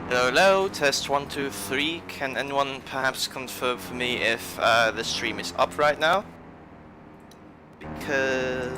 Hello, hello, test 1, 2, 3. Can anyone perhaps confirm for me if the stream is up right now? Because...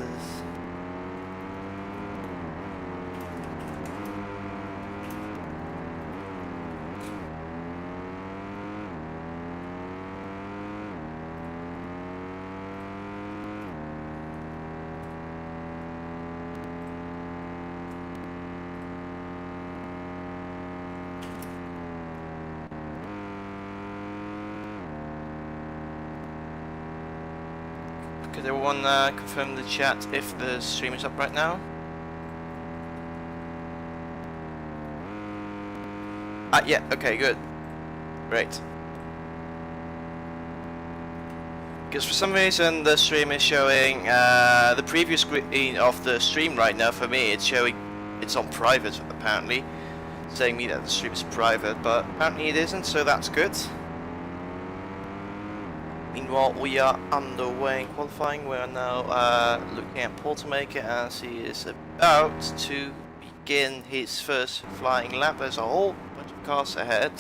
Could everyone confirm in the chat if the stream is up right now? Yeah, okay, good. Great. Because for some reason the stream is showing the previous screen of the stream right now. For me, it's showing it's on private apparently, saying me that the stream is private, but apparently it isn't, so that's good. Meanwhile, we are underway in qualifying. We are now looking at Portermaker as he is about to begin his first flying lap. There's a whole bunch of cars ahead.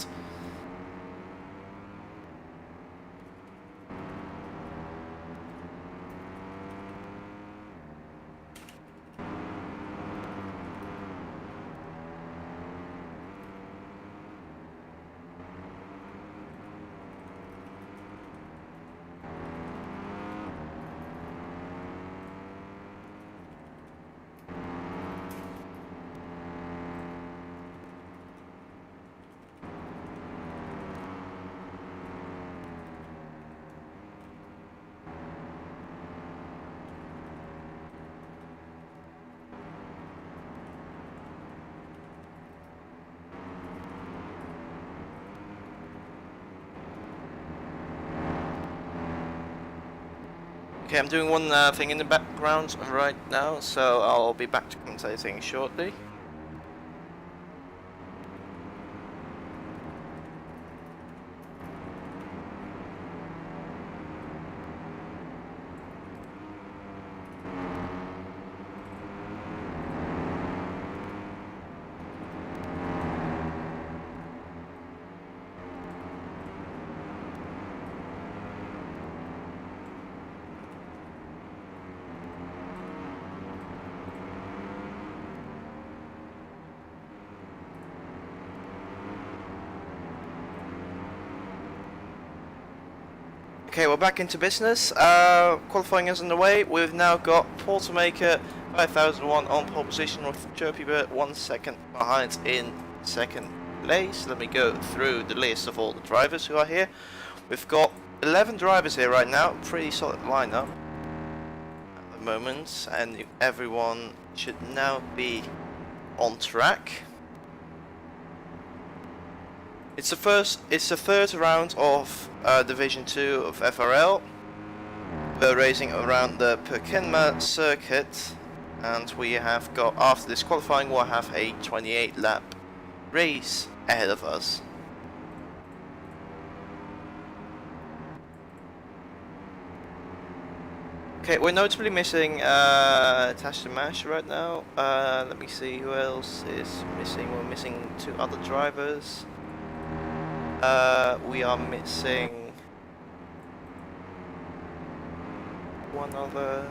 Okay, I'm doing one thing in the background right now, so I'll be back to commentating shortly. Okay, we're back into business. Qualifying is underway. We've now got Portermaker 5001 on pole position with Chirpy Bird 1 second behind in second place. Let me go through the list of all the drivers who are here. We've got 11 drivers here right now. Pretty solid lineup at the moment, and everyone should now be on track. It's the third round of Division 2 of FRL. We're racing around the Perkinma circuit, and we have got, after this qualifying, we'll have a 28 lap race ahead of us. Okay, we're notably missing Tash the Mash right now. Let me see who else is missing. We're missing 2 other drivers. We are missing 1 other.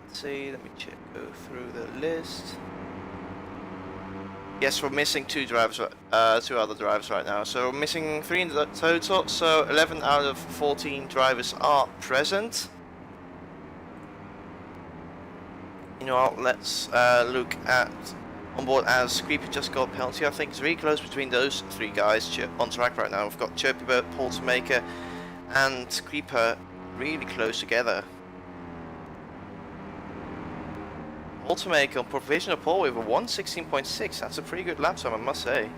Let's see, let me go through the list. Yes, we're missing 2 drivers, 2 other drivers right now. So we're missing 3 in the total. So 11 out of 14 drivers are present. You know what? Let's look at onboard as Creeper just got a penalty. I think it's really close between those 3 guys on track right now. We've got Chirpy Bird, Portermaker, and Creeper really close together. Portermaker on provisional pole with a 1:16.6. That's a pretty good lap time, I must say.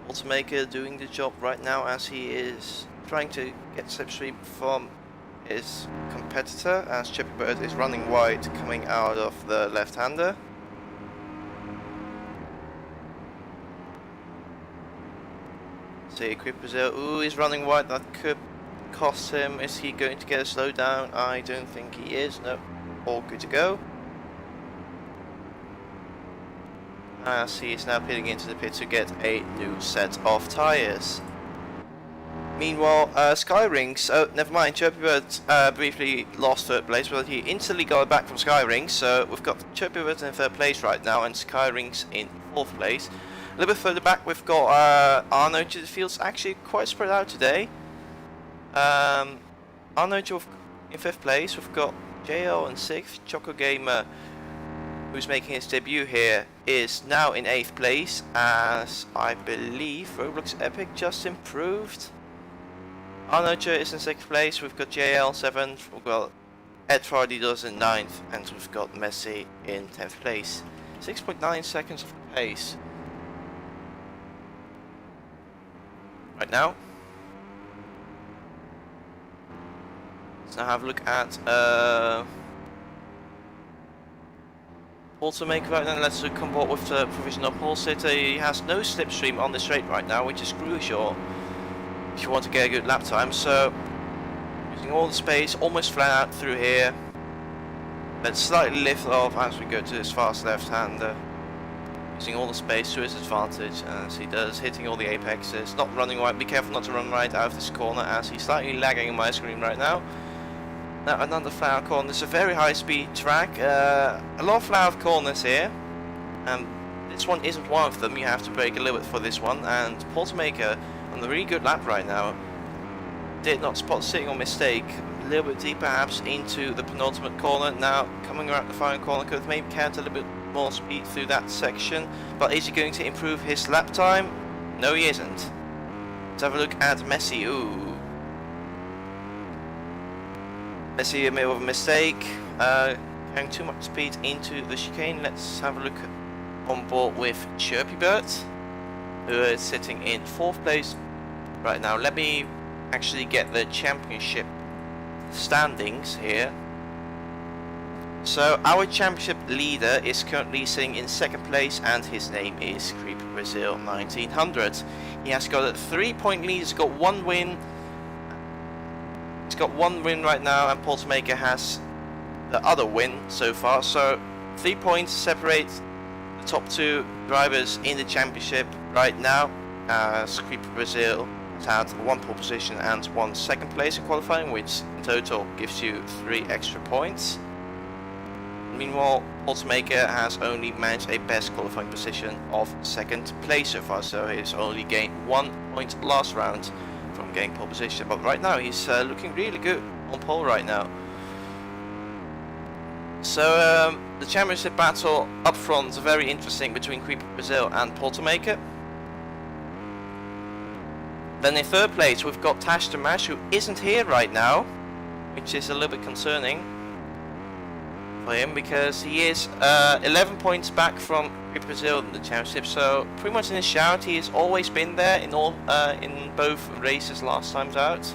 Portermaker doing the job right now as he is trying to get slipstream from his competitor, as Chirpy Bird is running wide coming out of the left-hander. See, Creeper's there. Ooh, he's running wide. That could cost him. Is he going to get a slowdown? I don't think he is. No, all good to go. as he is now pitting into the pit to get a new set of tyres. Meanwhile, Skyrings, oh never mind, Chirpy Bird briefly lost third place, but he instantly got it back from Skyrings, so we've got Chirpy Bird in third place right now and Skyrings in fourth place. A little bit further back we've got Arno. The field's actually quite spread out today. Arno in fifth place, we've got JL in sixth, Choco Gamer, who's making his debut here, is now in 8th place, as I believe Roblox Epic just improved. Arnocher is in 6th place, we've got JL 7th, we've got Ed Fardy does in 9th, and we've got Messi in 10th place. 6.9 seconds of pace. Right now. Let's now have a look at Automaker right now. Let's come on with the provisional pole sitter. He has no slipstream on the straight right now, which is crucial if you want to get a good lap time. So using all the space, almost flat out through here. Let's slightly lift off as we go to this fast left-hander. Using all the space to his advantage as he does, hitting all the apexes, not running right. Be careful not to run right out of this corner as he's slightly lagging on my screen right now. Now another flat out corner. This is a very high speed track, a lot of flat out corners here, and this one isn't one of them. You have to brake a little bit for this one, and Portmaker on a really good lap right now did not spot sitting on mistake, a little bit deep perhaps into the penultimate corner. Now coming around the final corner, could maybe count a little bit more speed through that section, but is he going to improve his lap time? No, he isn't. Let's have a look at Messi. Ooh, Messi made a mistake, carrying too much speed into the chicane. Let's have a look on board with Chirpy Bird, who is sitting in 4th place right now. Let me actually get the championship standings here. So our championship leader is currently sitting in 2nd place, and his name is Creep Brazil 1900. He has got a 3-point lead. He's got 1 win. He's got 1 win right now, and Portmaker has the other win so far. So 3 points separate the top 2 drivers in the championship right now, as Creep Brazil has had 1 pole position and 1 second place in qualifying, which in total gives you 3 extra points. Meanwhile, Portmaker has only managed a best qualifying position of 2nd place so far, so he's only gained 1 point last round from getting pole position. But right now he's looking really good on pole right now. So the championship battle up front is very interesting between Creep Brazil and Portmaker. Then in 3rd place we've got Tash the Mash, who isn't here right now, which is a little bit concerning for him, because he is 11 points back from Creep Brazil in the championship. So pretty much in his shout, he has always been there in all in both races last times out.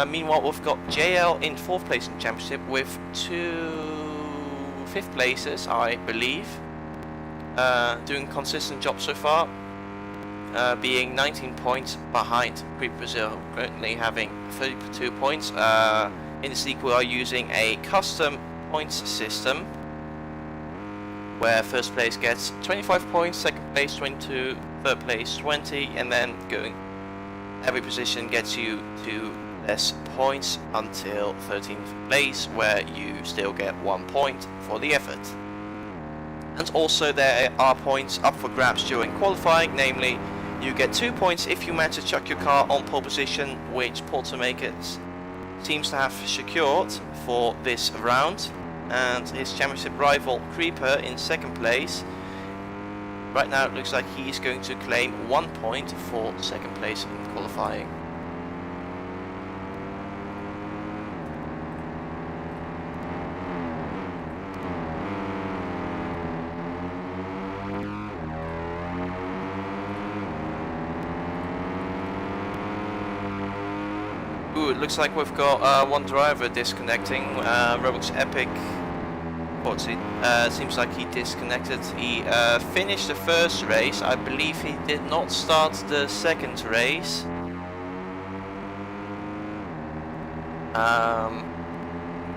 Meanwhile, we've got JL in 4th place in the championship with 2 5th places, I believe, doing a consistent job so far. Being 19 points behind Creep Brazil, currently having 32 points. In this league we are using a custom points system, where 1st place gets 25 points, 2nd place 22, 3rd place 20, and then going every position gets you to less points until 13th place, where you still get 1 point for the effort. And also there are points up for grabs during qualifying, namely you get 2 points if you manage to chuck your car on pole position, which Portmaker seems to have secured for this round, and his championship rival Creeper in 2nd place. Right now it looks like he's going to claim 1 point for 2nd place in qualifying. Ooh, it looks like we've got 1 driver disconnecting. Roblox Epic, seems like he disconnected. He finished the 1st race. I believe he did not start the 2nd race.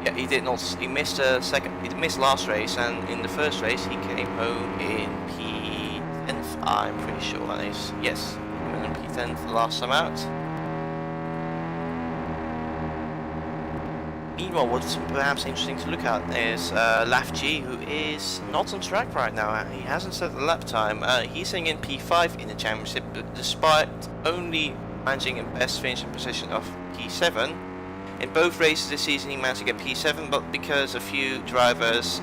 Yeah, he did not. He missed the 2nd. He missed last race, and in the 1st race he came home in P I'm pretty sure that is. Yes, I'm in P10 the last time out. Meanwhile, what's perhaps interesting to look at is Laf G, who is not on track right now. He hasn't set the lap time. He's sitting in P5 in the championship, but despite only managing a best finishing position of P7, in both races this season he managed to get P7, but because a few drivers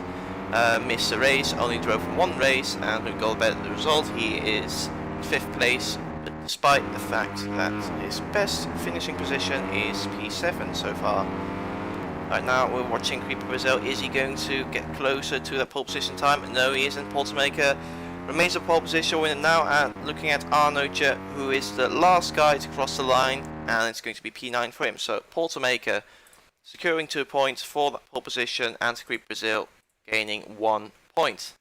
missed the race, only drove in one race, and who got better the result, he is in 5th place, but despite the fact that his best finishing position is P7 so far. Right now we're watching Creeper Brazil. Is he going to get closer to the pole position time? No, he isn't. Portamaker remains a pole position winner now, and looking at Arnoja, who is the last guy to cross the line, and it's going to be P9 for him. So Portamaker securing 2 points for that pole position, and Creeper Brazil gaining 1 point.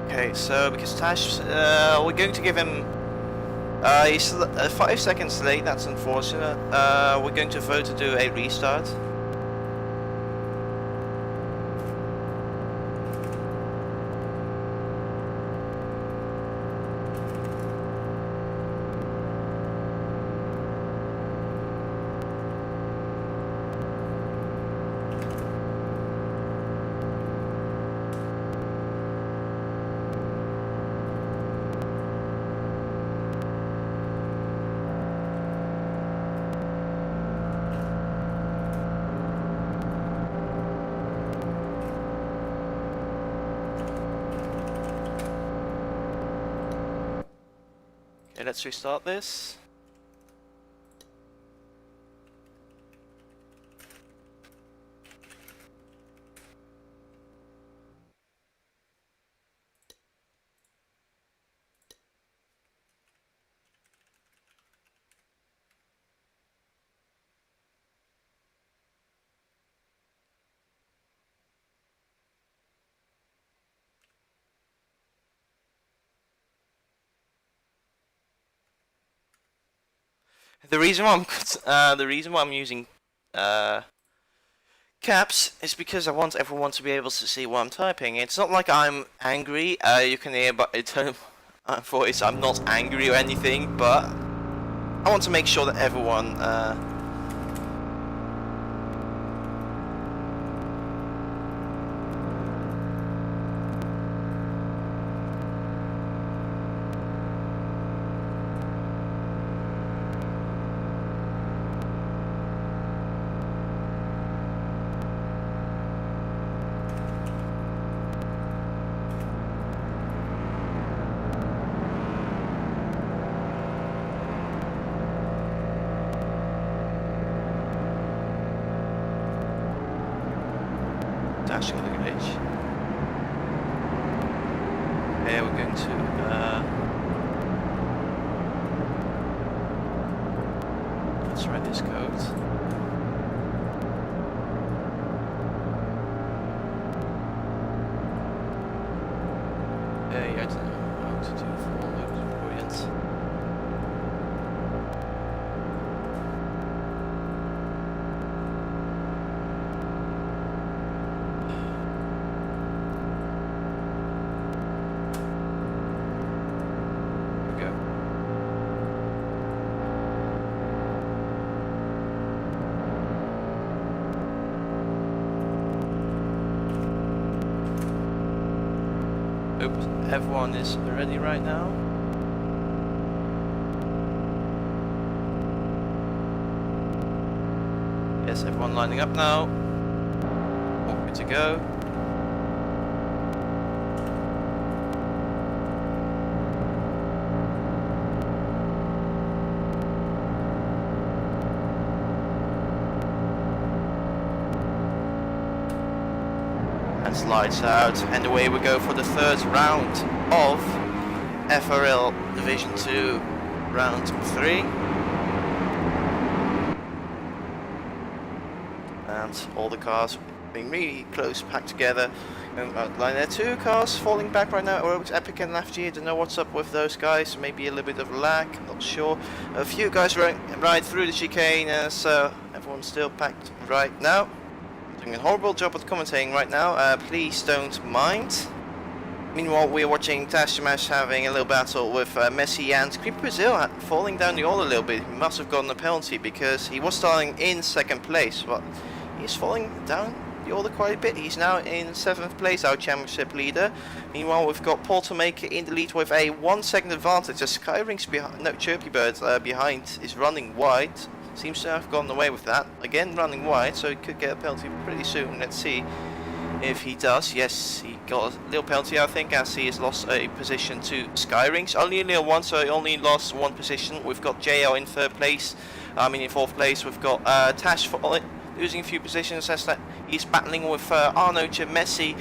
Okay, so because Tash, we're going to give him, he's 5 seconds late, that's unfortunate. We're going to vote to do a restart. Okay, let's restart this. The reason why I'm using caps is because I want everyone to be able to see what I'm typing. It's not like I'm angry. You can hear by the tone of my voice I'm not angry or anything, but I want to make sure that everyone dashing the glitch. Okay, we're going to let's write this code. Okay, I don't know how to do four loops. Brilliant. Oops, everyone is ready right now. Yes, everyone lining up now. All good to go. Lights out, and away we go for the third round of FRL Division 2 round 3. And all the cars being really close, packed together. Line there, 2 cars falling back right now. ROBLOX, Epic and Lafty, don't know what's up with those guys. Maybe a little bit of lag, not sure. A few guys right through the chicane, so everyone's still packed right now. Doing a horrible job at commentating right now, please don't mind. Meanwhile, we're watching Tashimash having a little battle with Messi and Creep Brazil falling down the order a little bit. He must have gotten a penalty because he was starting in 2nd place, but he's falling down the order quite a bit. He's now in 7th place, our championship leader. Meanwhile, we've got Portermaker in the lead with a 1 second advantage. The Skyrings behind, no, Chirpy Bird behind is running wide. Seems to have gone away with that. Again, running wide, so he could get a penalty pretty soon. Let's see if he does. Yes, he got a little penalty, I think, as he has lost a position to Skyrings. Only a little one, so he only lost 1 position. We've got JL in 3rd place. In 4th place, we've got Tash losing a few positions. As that he's battling with Arno, Messi,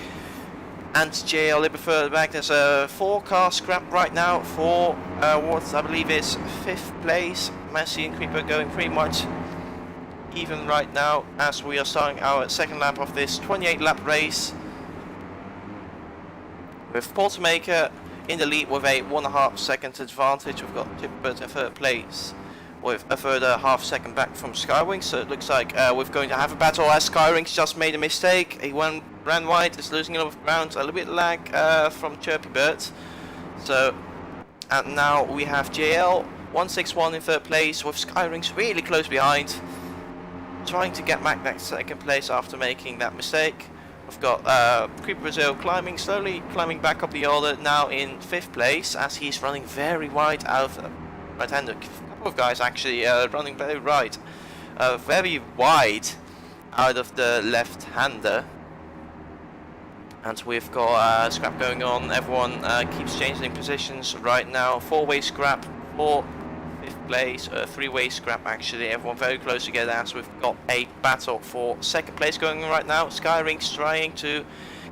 and JL a little bit further back. There's a 4-car scrap right now for what I believe is 5th place. Messi and Creeper going pretty much even right now as we are starting our 2nd lap of this 28 lap race. With Portermaker in the lead with a 1.5 second advantage. We've got Chipbird in 3rd place with a further half second back from Skywings. So it looks like we're going to have a battle as Skywings just made a mistake. He ran wide, is losing a lot of ground, a little bit lag from Chirpy Bird. So, and now we have JL 161 in 3rd place with Skyrings really close behind, trying to get back that 2nd place after making that mistake. We've got Creep Brazil slowly climbing back up the order, now in 5th place as he's running very wide out of right-hander. A couple of guys actually running very wide out of the left-hander. And we've got scrap going on. Everyone keeps changing positions right now. 4-way scrap for 5th place, 3-way scrap actually. Everyone very close together as we've got a battle for 2nd place going on right now. Skyrings trying to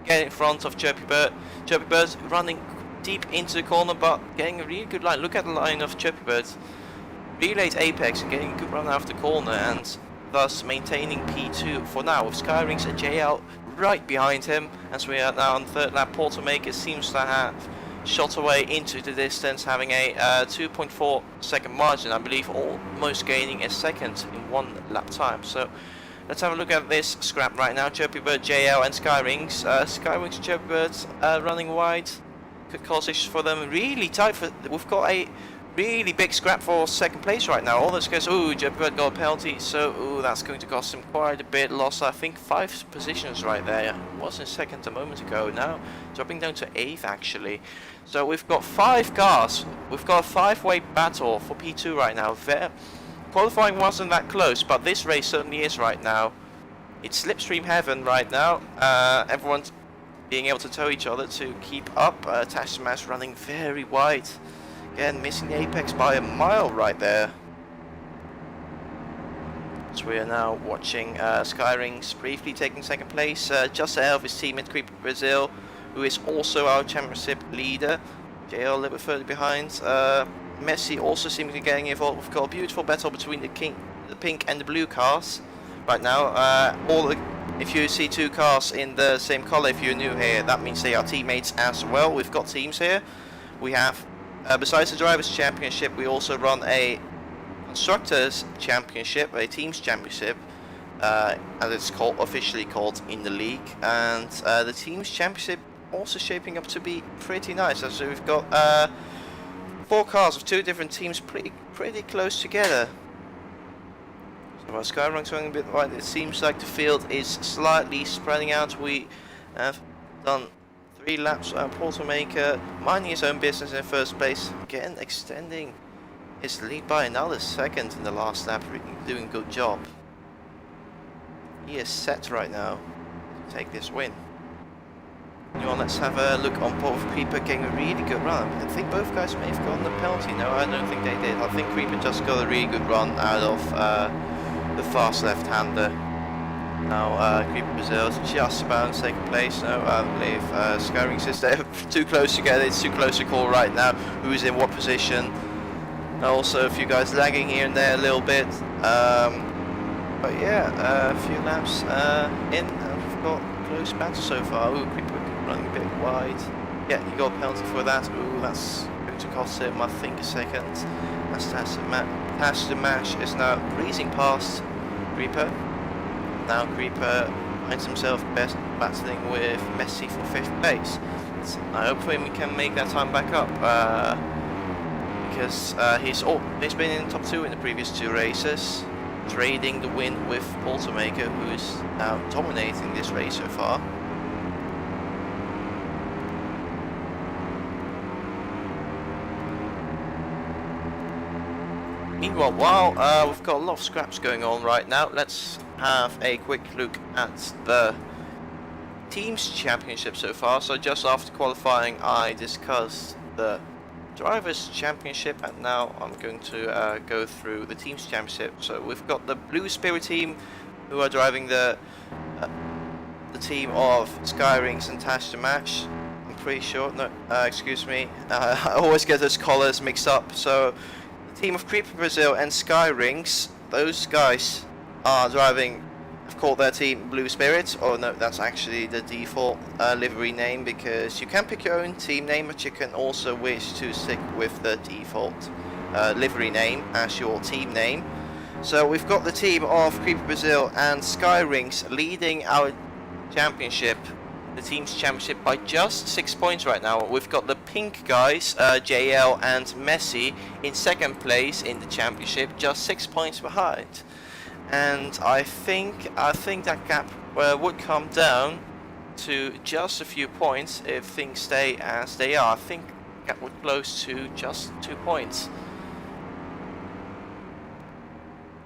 get in front of Chirpy Bird. Chirpy Bird's running deep into the corner, but getting a really good line. Look at the line of Chirpy Bird. Really late apex and getting a good run out of the corner, and thus maintaining P2 for now with Skyrings and JL right behind him. As we are now on 3rd lap, Portermaker seems to have shot away into the distance, having a 2.4 second margin, I believe, almost gaining a second in 1 lap time. So let's have a look at this scrap right now. Chirpy Bird, JL and Skyrings. Skyrings and Chirpy Birds running wide. Could cause issues for them. Really tight. We've got a really big scrap for 2nd place right now. All those guys, ooh, Chirpy Bird got a penalty, so ooh, that's going to cost him quite a bit. Lost, I think, 5 positions right there. Was in 2nd a moment ago, now dropping down to 8th actually. So we've got 5 cars. We've got a 5-way battle for P2 right now. Qualifying wasn't that close, but this race certainly is right now. It's slipstream heaven right now. Everyone's being able to tow each other to keep up. Tash Smash running very wide. Again, missing the apex by a mile right there. So we are now watching Skyrings briefly taking 2nd place, just ahead of his teammate Creep Brazil, who is also our championship leader. JL a little bit further behind. Messi also seemingly getting involved. We've got a beautiful battle between the pink and the blue cars right now. All the If you see two cars in the same color, if you're new here, that means they are teammates as well. We've got teams here. We have, besides the Drivers' Championship, we also run a Constructors' Championship, a Teams Championship, as it's officially called in the league. And the Teams Championship also shaping up to be pretty nice. So we've got 4 cars of 2 different teams pretty close together. So our Skyrunk's going a bit wide. It seems like the field is slightly spreading out. We have done 3 laps. Portermaker minding his own business in first place, again extending his lead by another second in the last lap, doing a good job. He is set right now to take this win. Well, let's have a look on both. Creeper getting a really good run. I think both guys may have gotten the penalty. No, I don't think they did. I think Creeper just got a really good run out of the fast left-hander. Now Creeper Brazil is just about in second place. No, I believe Skyring is there too close together. It's too close to call right now who's in what position. Also a few guys lagging here and there a little bit. But yeah, a few laps in, and we've got close battle so far. Ooh, Creeper running a bit wide. Yeah, he got a penalty for that. Ooh, that's going to cost him, I think, a second. That's the Mash is now breezing past Creeper. Now Creeper finds himself best battling with Messi for 5th place. So I hope we can make that time back up. Because he's been in top 2 in the previous 2 races, trading the win with Portermaker, who is now dominating this race so far. Meanwhile, while we've got a lot of scraps going on right now, let's have a quick look at the Teams Championship so far. So just after qualifying, I discussed the Drivers' Championship, and now I'm going to go through the Teams Championship. So we've got the Blue Spirit team, who are driving the team of Skyrings and Tash the Match. I'm pretty sure. No, excuse me. I always get those colours mixed up. So the team of Creeper Brazil and Skyrings, those guys are driving. I've called their team Blue Spirit, or no, that's actually the default livery name, because you can pick your own team name, but you can also wish to stick with the default livery name as your team name. So we've got the team of Creeper Brazil and Skyrings leading our championship, the Team's Championship, by just 6 points right now. We've got the pink guys, JL and Messi, in second place in the championship, just 6 points behind. And I think that gap would come down to just a few points if things stay as they are. I think that would close to just 2 points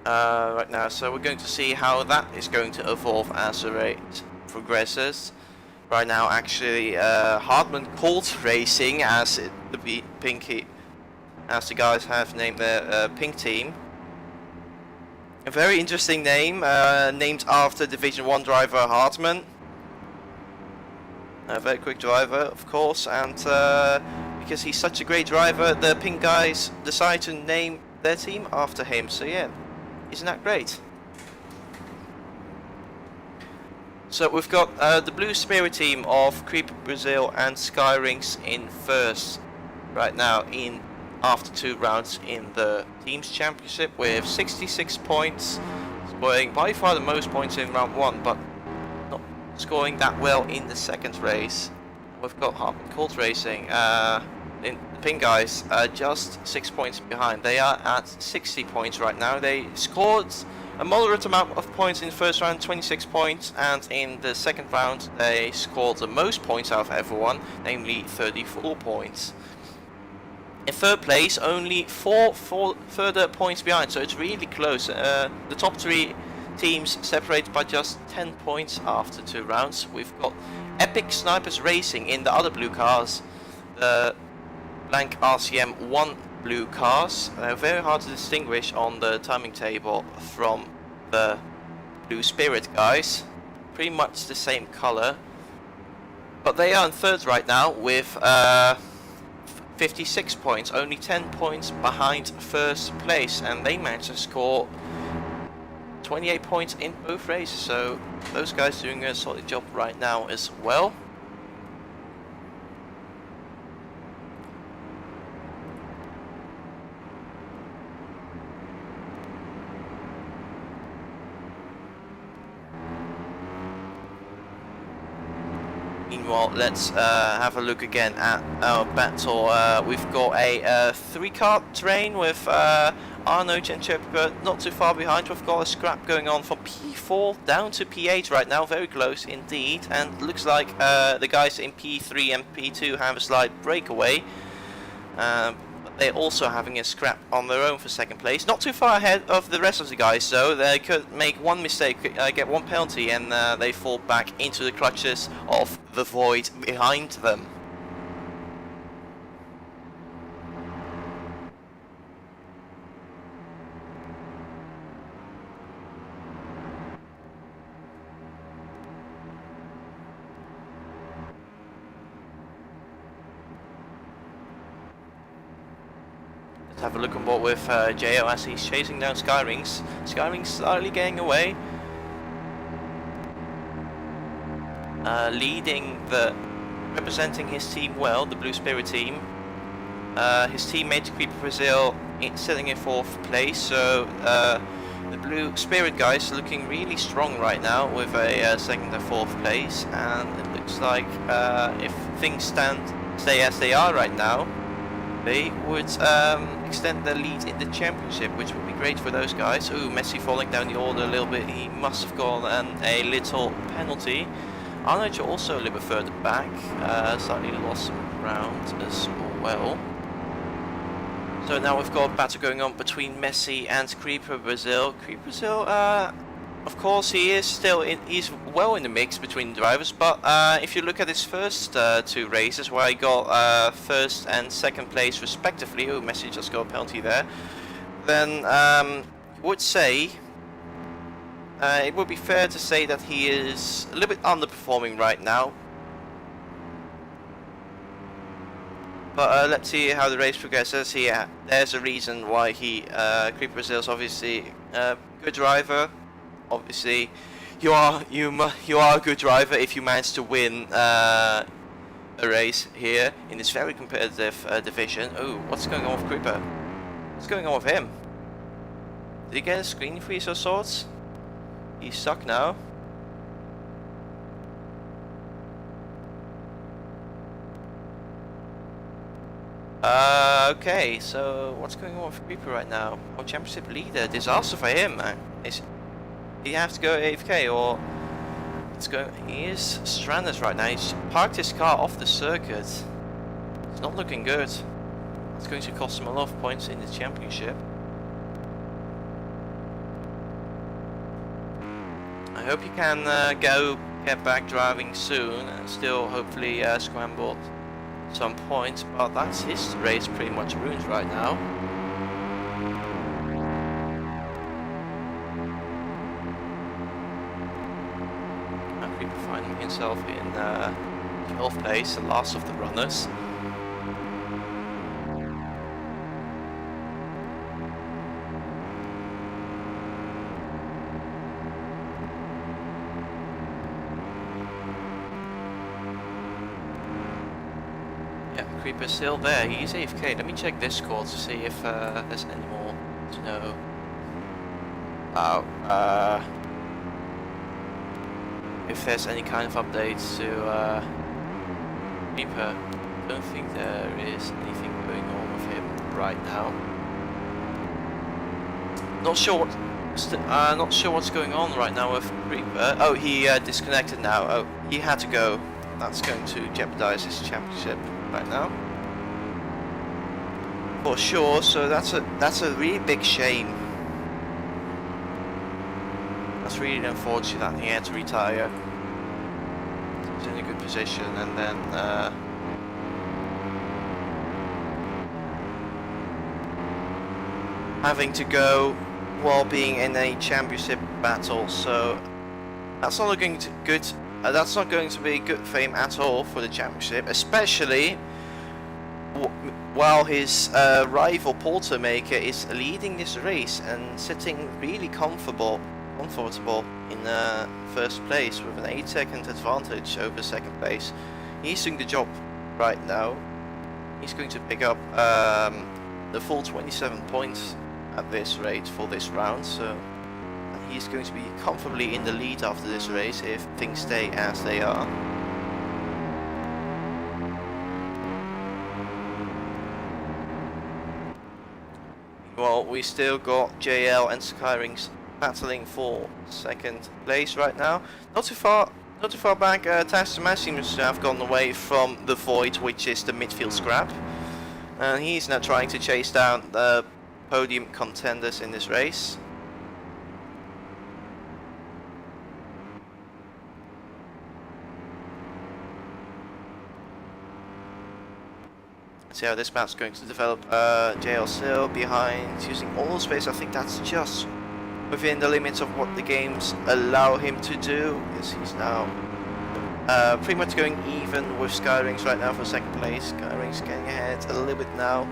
right now. So we're going to see how that is going to evolve as the race progresses. Right now, actually, Hartman Colt Racing, as the guys have named their pink team. A very interesting name, named after Division 1 driver Hartman. A very quick driver, of course, and because he's such a great driver, the pink guys decide to name their team after him. So yeah, isn't that great? So we've got the Blue Spirit team of Creeper Brazil and Skyrings in first right now after 2 rounds in the Teams Championship with 66 points, scoring by far the most points in round 1, but not scoring that well in the second race. We've got Hartman Colt Racing, in the pink guys, just 6 points behind. They are at 60 points right now. They scored a moderate amount of points in the first round, 26 points, and in the second round they scored the most points out of everyone, namely 34 points. In third place, only 4 further points behind, so it's really close. The top 3 teams separated by just 10 points after 2 rounds. We've got Epic Snipers Racing in the other blue cars, the blank RCM 1 blue cars. Very hard to distinguish on the timing table from the Blue Spirit guys. Pretty much the same color, but they are in third right now with 56 points, only 10 points behind first place, and they managed to score 28 points in both races, so those guys doing a solid job right now as well. Meanwhile, let's have a look again at our battle. We've got a 3-car train with Arno and Chipper not too far behind. We've got a scrap going on from P4 down to P8 right now, very close indeed. And looks like the guys in P3 and P2 have a slight breakaway. But they're also having a scrap on their own for second place. Not too far ahead of the rest of the guys though. They could make one mistake, get one penalty, and they fall back into the clutches of the void behind them. Have a look on board with Jo as he's chasing down Skyrings. Skyrings slightly getting away. Representing his team well, the Blue Spirit team. His teammate Creeper Brazil sitting in 4th place, so the Blue Spirit guys looking really strong right now with a 2nd and 4th place, and it looks like if things stay as they are right now, they would extend their lead in the championship, which would be great for those guys. Ooh, Messi falling down the order a little bit. He must have gotten a little penalty. Arnold also a little bit further back, slightly lost some ground as well. So now we've got a battle going on between Messi and Creeper Brazil. Creeper Brazil, of course, he's well in the mix between drivers, but if you look at his first 2 races where he got 1st and 2nd place respectively, oh, Messi just got a penalty there, then would say it would be fair to say that he is a little bit underperforming right now. But let's see how the race progresses. There's a reason why Creeper Brazil is obviously a good driver. Obviously, you are a good driver if you manage to win a race here in this very competitive division. Oh, what's going on with Creeper? What's going on with him? Did he get a screen freeze of sorts? He's stuck now. Okay, so what's going on with Creeper right now? Our championship leader, disaster for him. Did he have to go AFK, or he is stranded right now. He's parked his car off the circuit. It's not looking good. It's going to cost him a lot of points in the championship. I hope he can get back driving soon and still hopefully scramble some points, but that's his race pretty much ruined right now. Creeper finding himself in 12th place, the last of the runners. Creeper's still there, he's AFK. Let me check Discord to see if there's any more to know. If there's any kind of updates to Creeper. I don't think there is anything going on with him right now. Not sure what's going on right now with Creeper. Oh, he disconnected now. Oh, he had to go. That's going to jeopardize his championship right now, for sure. So that's a really big shame. That's really unfortunate that he had to retire. He's in a good position, and then having to go while being in a championship battle. So that's not looking good. That's not going to be good for him at all for the championship, especially while his rival Porter Maker is leading this race and sitting really comfortable comfortable in first place with an 8-second advantage over second place. He's doing the job right now. He's going to pick up the full 27 points at this rate for this round, so he's going to be comfortably in the lead after this race if things stay as they are. Well, we still got JL and Skyrings battling for second place right now. Not too far back. Tash seems to have gone away from the void, which is the midfield scrap, and he's now trying to chase down the podium contenders in this race. See how this map's going to develop. JL still behind, using all the space. I think that's just within the limits of what the games allow him to do. Yes, he's now pretty much going even with Skyrings right now for second place. Skyrings getting ahead a little bit now.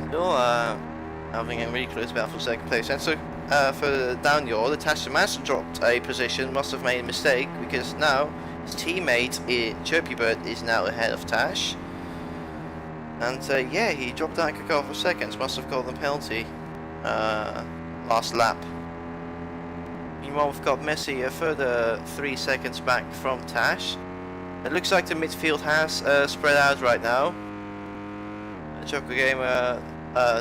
Still having a really close battle for second place. And so further down the Tash dropped a position, must have made a mistake, because now his teammate Chirpy Bird is now ahead of Tash. And yeah, he dropped down a couple of seconds, must have got the penalty last lap. Meanwhile, we've got Messi a further 3 seconds back from Tash. It looks like the midfield has spread out right now. Joker Gamer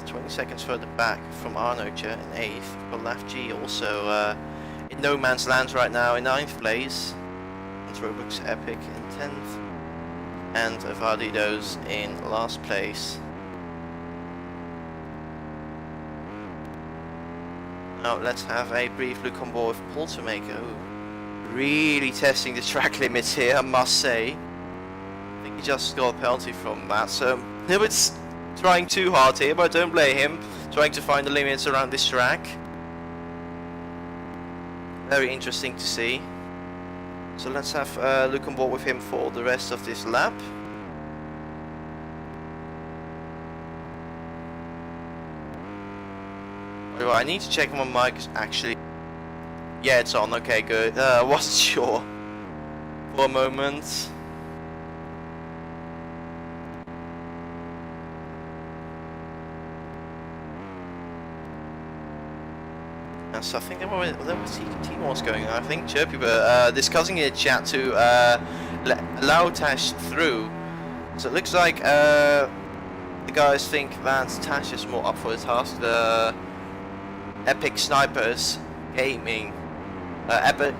20 seconds further back from Arnocha in 8th. We've got Laf G also in no man's land right now in 9th place. And ROBLOX Epic in 10th. And Avadidos in last place. Now let's have a brief look on board with Poltermaker, who really testing the track limits here, I must say. I think he just got a penalty from that, so a little bit trying too hard here, but don't blame him. Trying to find the limits around this track. Very interesting to see. So let's have a look on board with him for the rest of this lap. Well, I need to check my mic is actually... Yeah, it's on. Okay, good. Wasn't sure for a moment. So I think there was team wars going on. I think Chirpy were discussing in the chat to allow Tash through. So it looks like the guys think that Tash is more up for the task. The Epic Snipers Gaming, Epic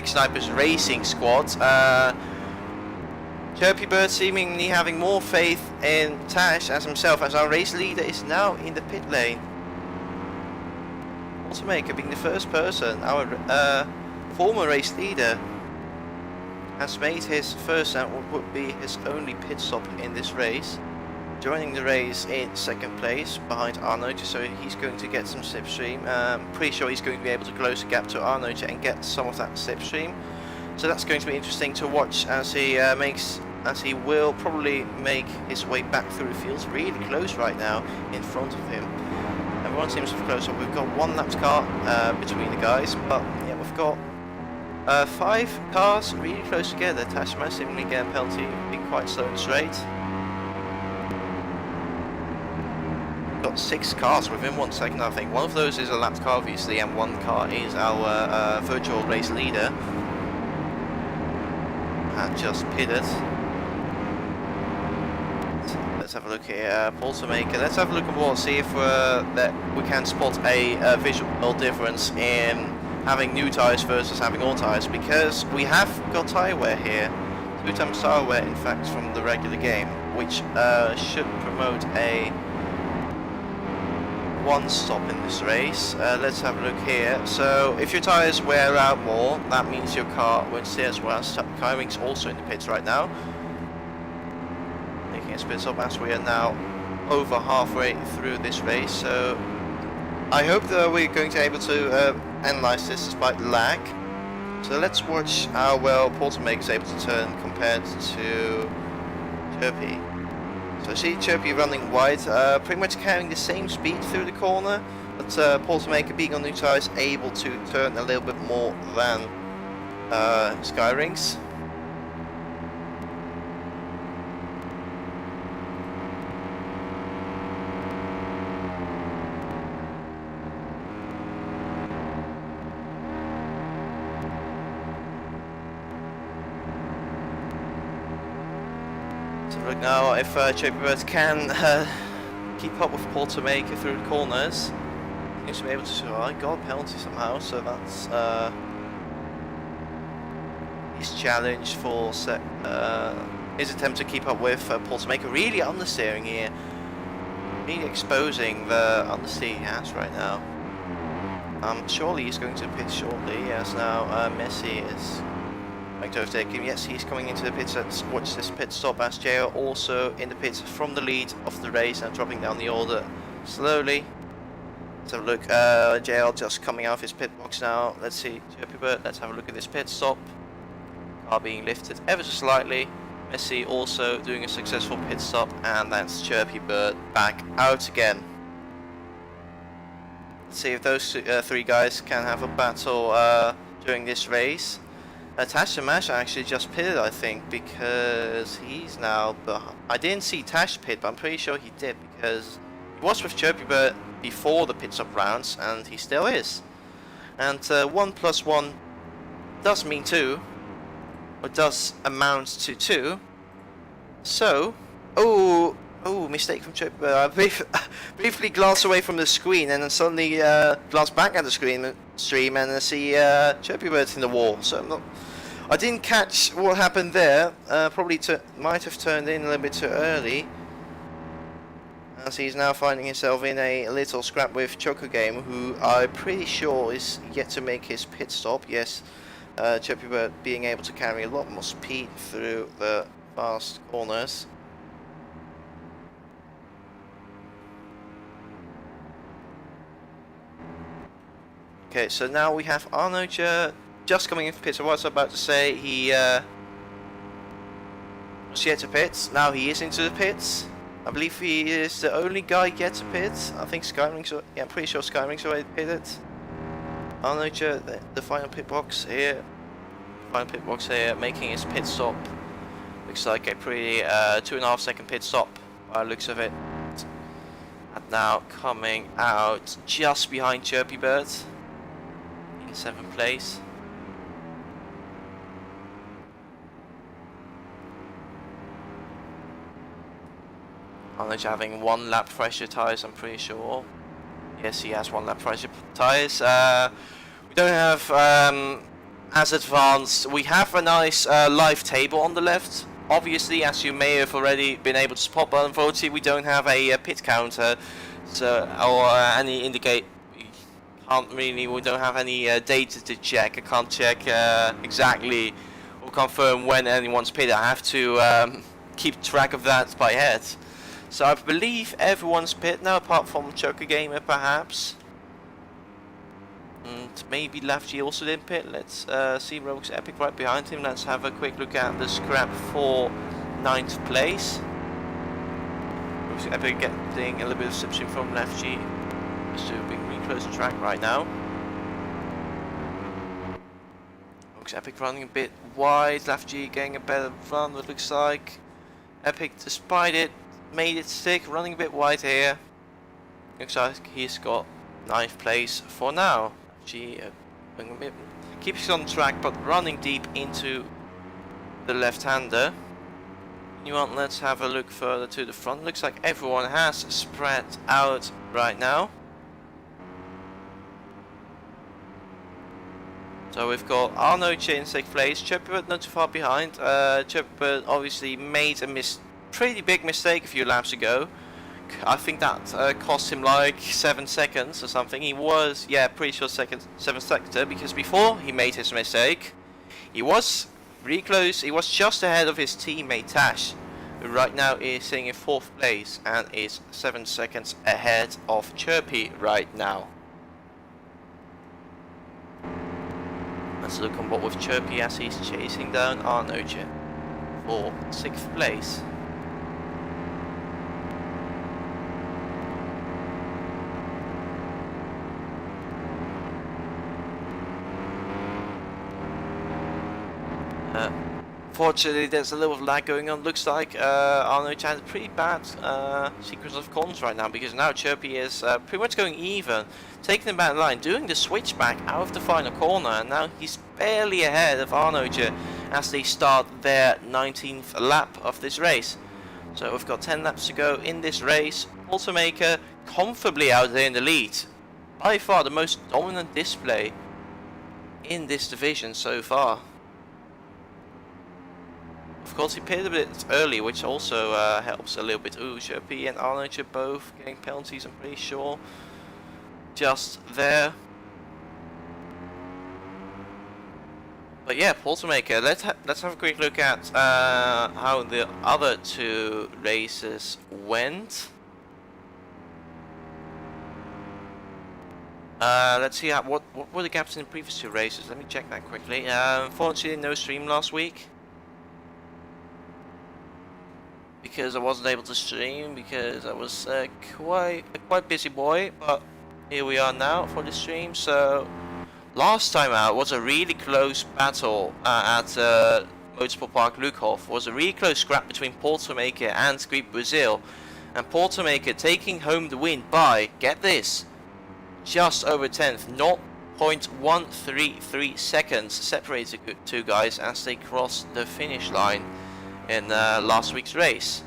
Snipers Racing Squad. Chirpy Bird seemingly having more faith in Tash as himself, as our race leader is now in the pit lane. Poltermaker being the first person, our former race leader, has made his first and what would be his only pit stop in this race, joining the race in second place behind Arnocha, so he's going to get some slipstream. Pretty sure he's going to be able to close the gap to Arnocha and get some of that slipstream. So that's going to be interesting to watch as he will probably make his way back through the fields. Really close right now in front of him. Everyone seems to be close up. We've got one lapped car between the guys, but yeah, we've got 5 cars really close together. Tash might seemingly get a penalty, being quite slow and straight. We've got 6 cars within 1 second, I think. One of those is a lapped car, obviously, and one car is our virtual race leader. And just pitted. Let's have a look here, Poltermaker. Let's have a look at what, see if that we can spot a visual difference in having new tyres versus having old tyres, because we have got tyre wear here, 2 times tyre wear in fact from the regular game, which should promote a 1 stop in this race. Let's have a look here. So if your tyres wear out more, that means your car won't stay as well. Skyrings also in the pits right now. Making a spin stop as we are now over halfway through this race. So I hope that we're going to be able to analyze this despite lag. So let's watch how well Portamaker is able to turn compared to Chirpy. So I see Chirpy running wide, pretty much carrying the same speed through the corner, but Portamaker being on new tyres able to turn a little bit more than Skyrings. So right now, if Chirpy Bird can keep up with Portamaker through the corners, he seems to be able to. Oh, I got a penalty somehow, so that's his challenge for his attempt to keep up with Portamaker. Really understeering here, really exposing the understeer he has right now. Surely he's going to pit shortly, as now Messi is going to overtake him. Yes, he's coming into the pits. Let's watch this pit stop as JL also in the pits from the lead of the race and dropping down the order slowly. Let's have a look. JL just coming out of his pit box now. Let's see, Chirpy Bird. Let's have a look at this pit stop. Car being lifted ever so slightly. Messi also doing a successful pit stop, and that's Chirpy Bird back out again. Let's see if those three guys can have a battle during this race. Tash and Mash actually just pitted, I think, because he's now behind. I didn't see Tash pit, but I'm pretty sure he did, because he was with Chirpy Bird before the pit stop rounds, and he still is. And 1 plus 1 does mean 2, or does amount to 2. So, oh, mistake from Chirpy Bird. I briefly glance away from the screen, and then suddenly glance back at the stream, and I see Chirpy Bird in the wall. So I didn't catch what happened there. Probably might have turned in a little bit too early, as he's now finding himself in a little scrap with Choco Game, who I'm pretty sure is yet to make his pit stop. Yes, Chirpy Bird being able to carry a lot more speed through the fast corners. Okay, so now we have Arno just coming in for pits. So what I was about to say, he was yet to pits. Now he is into the pits. I believe he is the only guy yet to pit. I think Skyrings, yeah, I'm pretty sure Skyrings already pitted. Arno, the final pit box here. Making his pit stop. Looks like a pretty 2.5 second pit stop by the looks of it. And now coming out just behind Chirpy Bird. 7th place. Arnold's having 1 lap fresher tyres, I'm pretty sure. Yes, he has 1 lap fresher tyres. We don't have as advanced. We have a nice live table on the left. Obviously, as you may have already been able to spot, but unfortunately we don't have a pit counter, so or any indicate. We don't have any data to check. I can't check exactly or confirm when anyone's pitted. I have to keep track of that by head. So I believe everyone's pit now, apart from Choker Gamer perhaps. And maybe Lafgy also didn't pit. Let's see ROBLOX Epic right behind him. Let's have a quick look at the scrap for 9th place. ROBLOX Epic getting a little bit of substitution from Lafgy. Just being really close to track right now. ROBLOX Epic running a bit wide. Lafgy getting a better run, it looks like. Epic, despite it, made it stick, running a bit wide here. Looks like he's got 9th place for now. Lafgy keeps on track, but running deep into the left-hander. Let's have a look further to the front. Looks like everyone has spread out right now. So we've got Arno in 6th place, Chirpy Bird not too far behind. Chirpy Bird obviously made a pretty big mistake a few laps ago. I think that cost him like 7 seconds or something. He was, yeah, pretty sure 7th sector, because before he made his mistake, he was really close. He was just ahead of his teammate Tash, who right now is sitting in 4th place and is 7 seconds ahead of Chirpy right now. Let's look on board with Chirpy as he's chasing down Arnoje for 6th place. Fortunately, there's a little lag going on. Looks like Arnoje has a pretty bad sequence of corners right now, because now Chirpy is pretty much going even, taking the back line, doing the switchback out of the final corner, and now he's barely ahead of Arnoje as they start their 19th lap of this race. So we've got 10 laps to go in this race. Automaker comfortably out there in the lead. By far the most dominant display in this division so far. Of course, he pitted a bit early, which also helps a little bit. Ooh, Chirpy and Arnoje are both getting penalties, I'm pretty sure. Just there. But yeah, Automaker, let's have a quick look at how the other two races went. Let's see what were the gaps in the previous two races. Let me check that quickly. Unfortunately, no stream last week, because I wasn't able to stream because I was quite busy boy. But here we are now for the stream. So last time out was a really close battle at Motorsport Park Lukhoff. Was a really close scrap between Automaker and Creep Brazil, and Automaker taking home the win by, get this, just over 10th, 0.133 seconds separates the two guys as they cross the finish line in last week's race.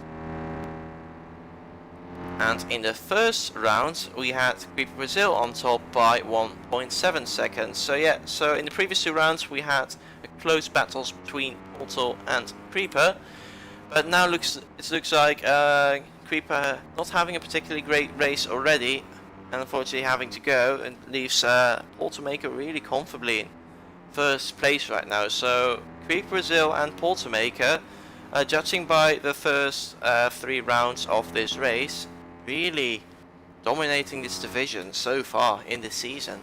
And in the first round we had Creeper Brazil on top by 1.7 seconds. So yeah, so in the previous two rounds we had close battles between Auto and Creeper, but now it looks like Creeper not having a particularly great race already, and unfortunately having to go, and leaves Automaker really comfortably in first place right now. So Creeper Brazil and Automaker, judging by the first 3 rounds of this race, really dominating this division so far in the season.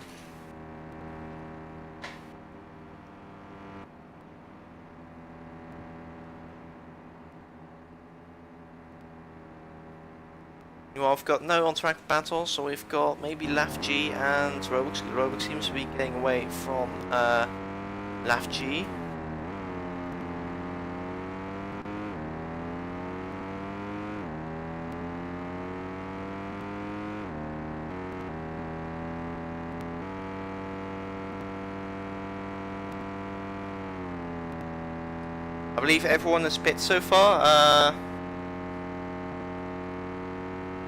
Well, I've got no on-track battles, so we've got maybe Laf G and ROBLOX. ROBLOX seems to be getting away from Laf G. I believe everyone has pit so far.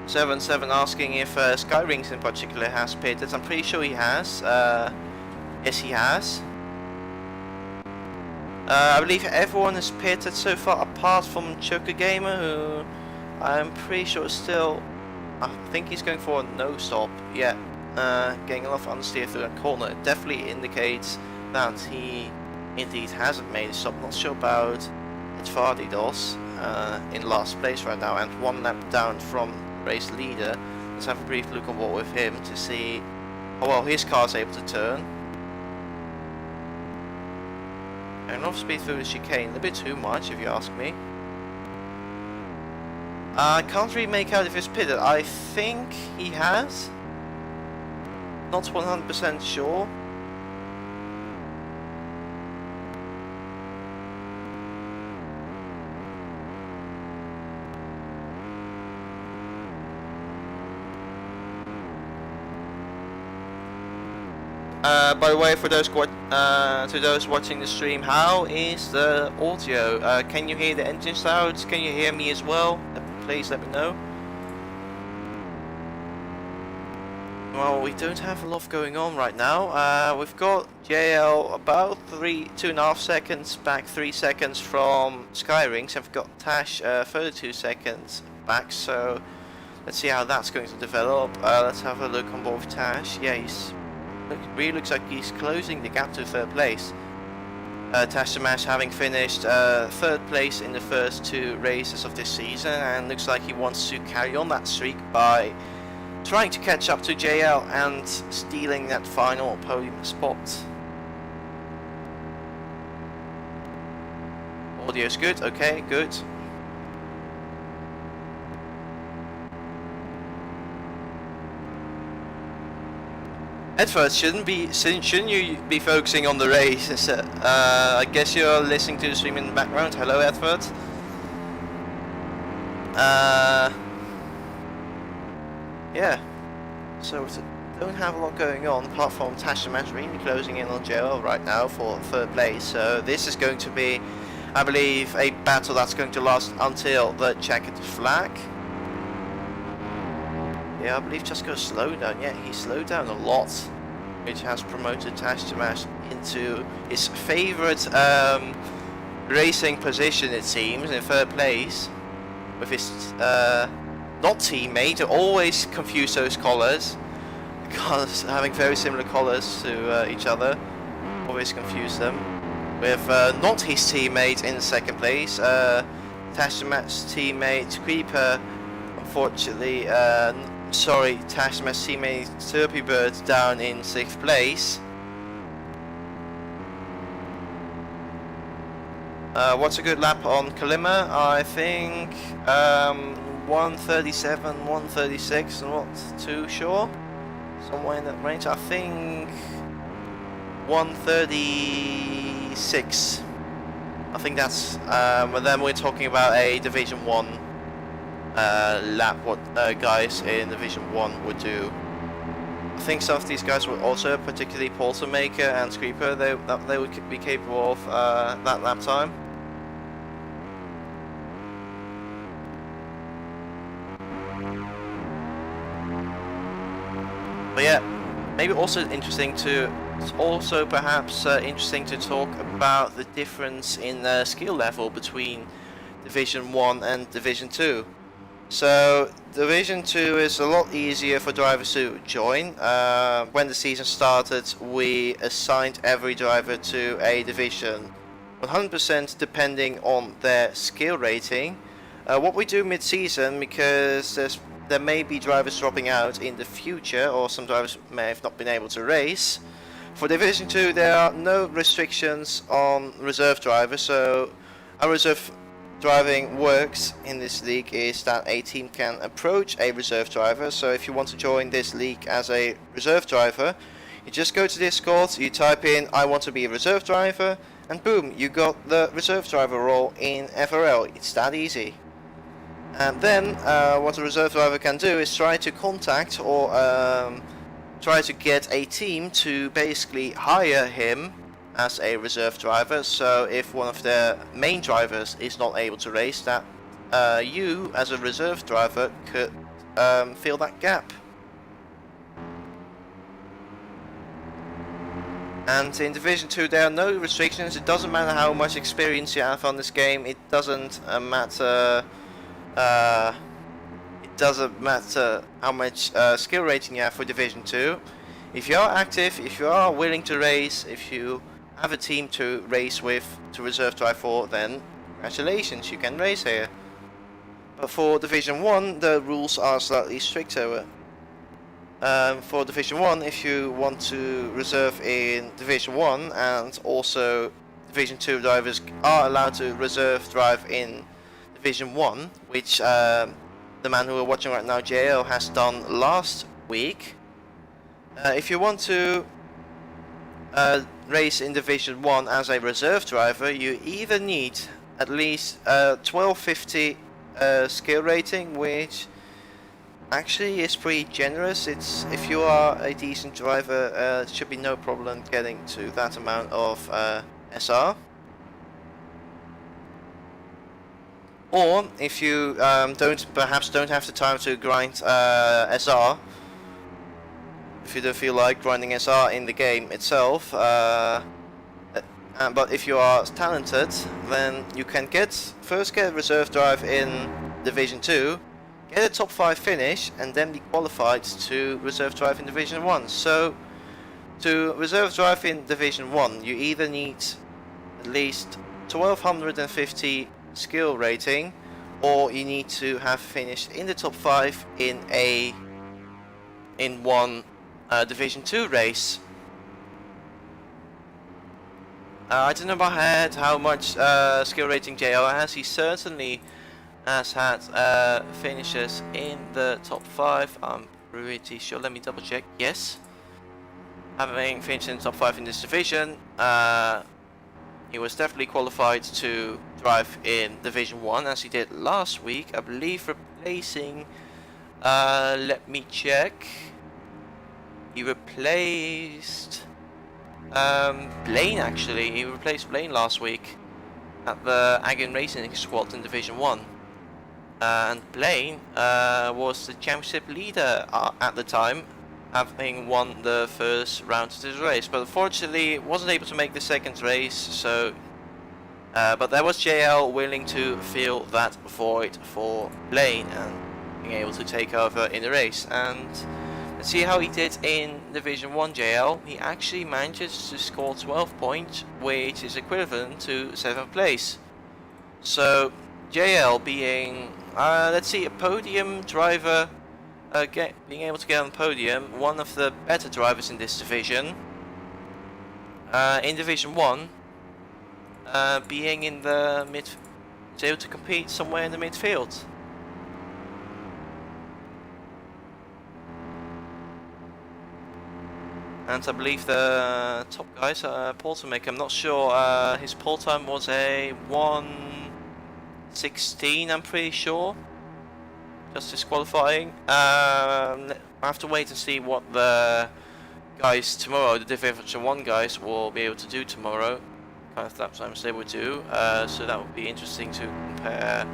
77 asking if Skyrings in particular has pitted. I'm pretty sure he has. Yes, he has. I believe everyone has pitted so far apart from Choker Gamer, who I'm pretty sure is still, I think he's going for a no stop. Yeah, getting a lot of understeer through that corner. It definitely indicates that he indeed hasn't made a stop. Not sure about Edvardi Dos in last place right now and 1 lap down from race leader. Let's have a brief look on board with him to see how well his car is able to turn. And off speed through the chicane, a bit too much if you ask me. I can't really make out if he's pitted. I think he has. Not 100% sure. By the way, for those watching the stream, how is the audio? Can you hear the engine sounds? Can you hear me as well? Please let me know. Well, we don't have a lot going on right now. We've got JL about 2.5 seconds back, 3 seconds from Skyrings, and we've got Tash further 2 seconds back. So let's see how that's going to develop. Let's have a look on board with Tash. Yeah, really looks like he's closing the gap to 3rd place. Tash Smash having finished 3rd place in the first 2 races of this season, and looks like he wants to carry on that streak by trying to catch up to JL and stealing that final podium spot. Audio's good. Okay, good. At first, shouldn't you be focusing on the race? I guess you're listening to the stream in the background. Hello, Edward. Yeah. So we don't have a lot going on apart from Tasha Mazzarini closing in on JL right now for 3rd place. So this is going to be, I believe, a battle that's going to last until the checkered flag. Yeah, I believe Chesko's slowed down. Yeah, he slowed down a lot, which has promoted Tash into his favourite racing position, it seems, in 3rd place, with his not teammate. Always confuse those colours, because having very similar colours to each other, always confuse them. With not his teammate in 2nd place, Tash's teammate Creeper, unfortunately. Sorry, Tash's teammate Turpy Bird down in 6th place. What's a good lap on Kalima? I think 137, 136, I'm not too sure. Somewhere in that range. I think 136. I think that's. But then we're talking about a Division 1 lap, what guys in Division 1 would do. I think some of these guys would also, particularly Maker and Screeper, they would be capable of that lap time. But yeah, maybe also interesting to, interesting to talk about the difference in skill level between Division 1 and Division 2. So Division 2 is a lot easier for drivers to join. When the season started, we assigned every driver to a division 100% depending on their skill rating. What we do mid-season, because there may be drivers dropping out in the future, or some drivers may have not been able to race. For Division 2 there are no restrictions on reserve drivers, so our reserve driving works in this league is that a team can approach a reserve driver. So if you want to join this league as a reserve driver, you just go to Discord, you type in I want to be a reserve driver, and boom, you got the reserve driver role in FRL. It's that easy. And then what a reserve driver can do is try to contact or try to get a team to basically hire him as a reserve driver. So if one of their main drivers is not able to race, that you as a reserve driver could fill that gap. And in Division 2 there are no restrictions. It doesn't matter how much experience you have on this game. It doesn't matter how much skill rating you have for Division 2. If you are active, if you are willing to race, if you have a team to race with, to reserve drive for, then congratulations, you can race here. But for Division 1 the rules are slightly stricter. For Division 1, if you want to reserve in Division 1, and also Division 2 drivers are allowed to reserve drive in Division 1, which the man who we're watching right now, JL, has done last week. If you want to race in Division 1 as a reserve driver, you either need at least 1250 skill rating, which actually is pretty generous. It's, if you are a decent driver, it should be no problem getting to that amount of SR. Or if you perhaps don't have the time to grind SR, if you don't feel like grinding SR in the game itself, but if you are talented, then you can first get a reserve drive in Division 2, get a top 5 finish, and then be qualified to reserve drive in Division 1. So to reserve drive in Division 1 you either need at least 1250 skill rating, or you need to have finished in the top 5 in one Division 2 race. I don't know about head how much skill rating JL has. He certainly has had finishes in the top 5. I'm pretty sure. Let me double check. Yes. Having finished in the top 5 in this division, he was definitely qualified to drive in Division 1 as he did last week. I believe replacing, let me check. He replaced Blaine actually. He replaced Blaine last week at the Agon Racing Squad in Division 1. And Blaine was the championship leader at the time, having won the first round of this race, but unfortunately wasn't able to make the second race. So but there was JL willing to fill that void for Blaine and being able to take over in the race. And let's see how he did in Division 1 JL. He actually managed to score 12 points, which is equivalent to 7th place. So JL being let's see, a podium driver, being able to get on the podium, one of the better drivers in this division. In Division 1, being in the mid, able to compete somewhere in the midfield. And I believe the top guys, Portermaker, I'm not sure, his pole time was a 1:16, I'm pretty sure. Just disqualifying. I have to wait and see what the guys tomorrow, the Division 1 guys, will be able to do tomorrow. Kind of lap times they would do. So that would be interesting to compare.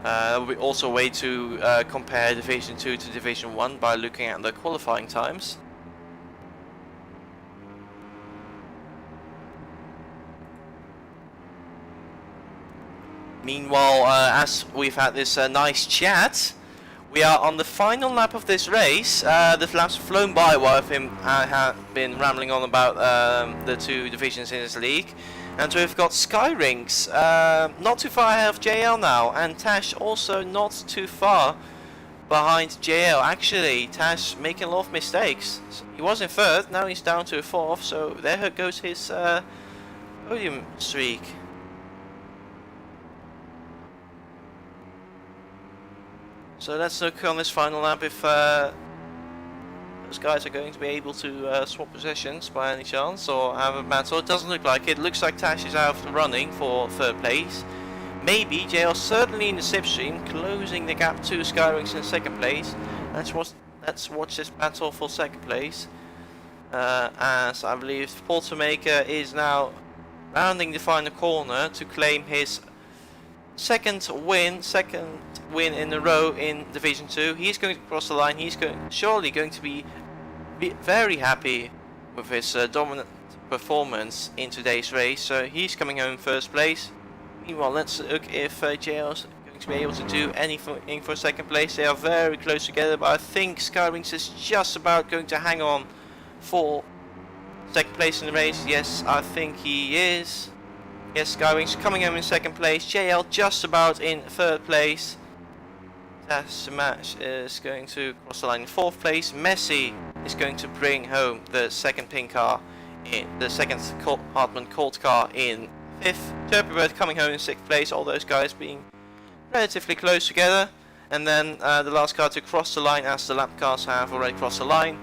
There will be also a way to compare Division 2 to Division 1 by looking at the qualifying times. Meanwhile, as we've had this nice chat, we are on the final lap of this race. The laps have flown by while I have been rambling on about the two divisions in this league. And we've got Skyrings not too far ahead of JL now, and Tash also not too far behind JL. Actually, Tash making a lot of mistakes. He was in 3rd, now he's down to 4th, so there goes his podium streak. So let's look on this final lap if those guys are going to be able to swap positions by any chance or have a battle. It doesn't look like it. Looks like Tash is out of the running for 3rd place. Maybe JL certainly in the slipstream, closing the gap to Skyrings in 2nd place. Let's watch this battle for 2nd place. As I believe Portermaker is now rounding the final corner to claim his second win in a row in Division 2. He's going to cross the line. He's surely going to be very happy with his dominant performance in today's race. So he's coming home in 1st place. Meanwhile, let's look if JL's going to be able to do anything for 2nd place. They are very close together, but I think Skyrings is just about going to hang on for 2nd place in the race. Yes, I think he is. Yes, Skyrings coming home in 2nd place. JL just about in 3rd place. Tash Match is going to cross the line in 4th place. Messi is going to bring home the 2nd pink car, in the 2nd Hartman Colt car in 5th. Turbobird coming home in 6th place. All those guys being relatively close together. And then the last car to cross the line, as the lap cars have already crossed the line,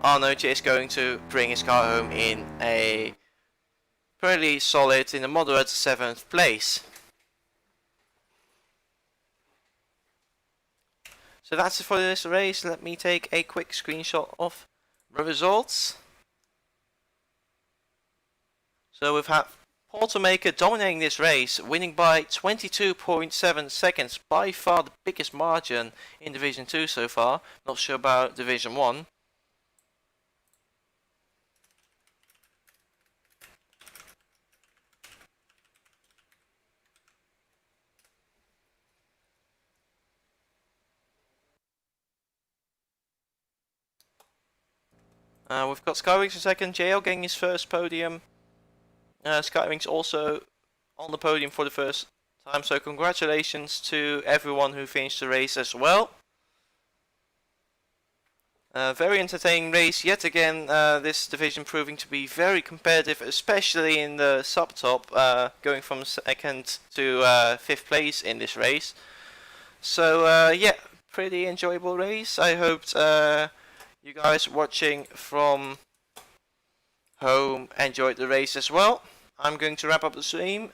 Arnold is going to bring his car home in a pretty solid, in a moderate 7th place. So that's it for this race. Let me take a quick screenshot of the results. So we've had Portermaker dominating this race, winning by 22.7 seconds, by far the biggest margin in Division 2 so far. Not sure about Division 1. We've got Skyrings in 2nd, JL getting his 1st podium. Skyrings also on the podium for the 1st time, so congratulations to everyone who finished the race as well. Very entertaining race yet again. This division proving to be very competitive, especially in the sub-top, going from second to 5th place in this race. So yeah, pretty enjoyable race. I hoped you guys watching from home enjoyed the race as well. I'm going to wrap up the stream.